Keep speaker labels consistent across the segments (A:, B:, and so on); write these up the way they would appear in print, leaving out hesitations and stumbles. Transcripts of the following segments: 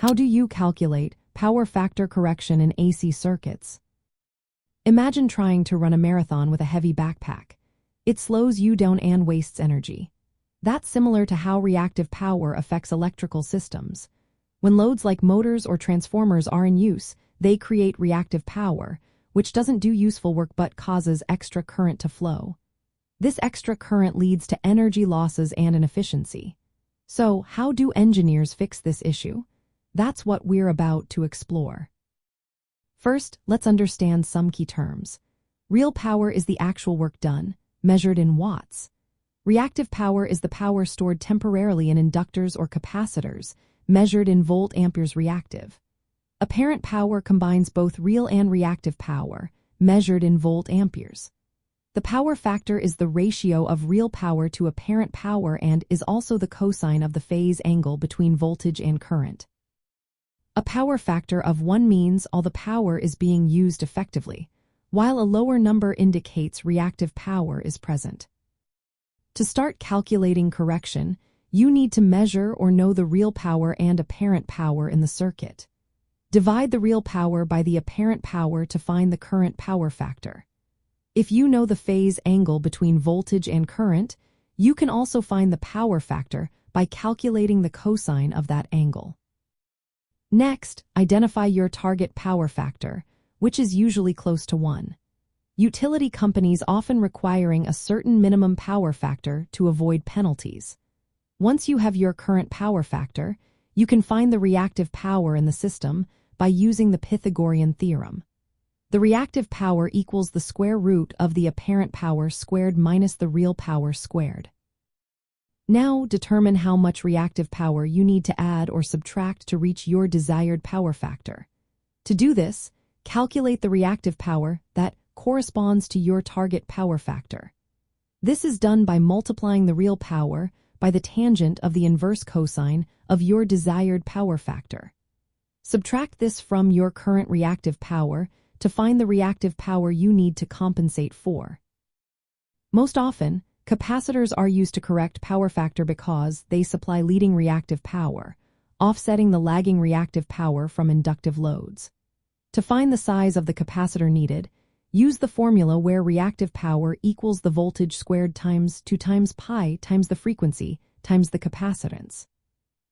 A: How do you calculate power factor correction in AC circuits? Imagine trying to run a marathon with a heavy backpack. It slows you down and wastes energy. That's similar to how reactive power affects electrical systems. When loads like motors or transformers are in use, they create reactive power, which doesn't do useful work but causes extra current to flow. This extra current leads to energy losses and inefficiency. So, how do engineers fix this issue? That's what we're about to explore. First, let's understand some key terms. Real power is the actual work done, measured in watts. Reactive power is the power stored temporarily in inductors or capacitors, measured in volt-amperes reactive. Apparent power combines both real and reactive power, measured in volt-amperes. The power factor is the ratio of real power to apparent power and is also the cosine of the phase angle between voltage and current. A power factor of 1 means all the power is being used effectively, while a lower number indicates reactive power is present. To start calculating correction, you need to measure or know the real power and apparent power in the circuit. Divide the real power by the apparent power to find the current power factor. If you know the phase angle between voltage and current, you can also find the power factor by calculating the cosine of that angle. Next, identify your target power factor, which is usually close to 1. Utility companies often requiring a certain minimum power factor to avoid penalties. Once you have your current power factor, you can find the reactive power in the system by using the Pythagorean theorem. The reactive power equals the square root of the apparent power squared minus the real power squared. Now determine how much reactive power you need to add or subtract to reach your desired power factor. To do this, calculate the reactive power that corresponds to your target power factor. This is done by multiplying the real power by the tangent of the inverse cosine of your desired power factor. Subtract this from your current reactive power to find the reactive power you need to compensate for. Most often, capacitors are used to correct power factor because they supply leading reactive power, offsetting the lagging reactive power from inductive loads. To find the size of the capacitor needed, use the formula where reactive power equals the voltage squared times 2 times pi times the frequency times the capacitance.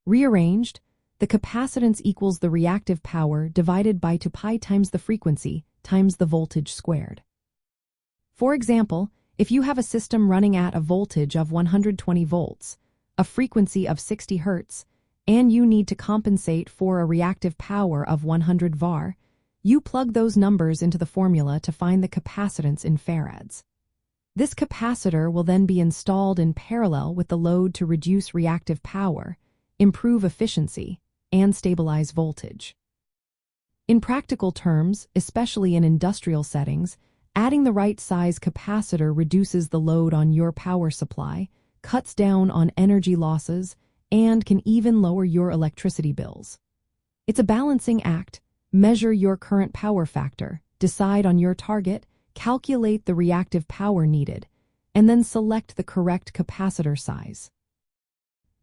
A: Rearranged, the capacitance equals the reactive power divided by 2 pi times the frequency times the voltage squared. For example, if you have a system running at a voltage of 120 volts, a frequency of 60 Hz, and you need to compensate for a reactive power of 100 var, you plug those numbers into the formula to find the capacitance in farads. This capacitor will then be installed in parallel with the load to reduce reactive power, improve efficiency, and stabilize voltage. In practical terms, especially in industrial settings, adding the right size capacitor reduces the load on your power supply, cuts down on energy losses, and can even lower your electricity bills. It's a balancing act. Measure your current power factor, decide on your target, calculate the reactive power needed, and then select the correct capacitor size.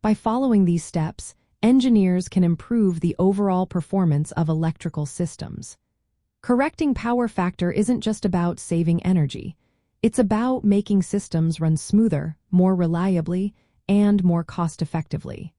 A: By following these steps, engineers can improve the overall performance of electrical systems. Correcting power factor isn't just about saving energy. It's about making systems run smoother, more reliably, and more cost-effectively.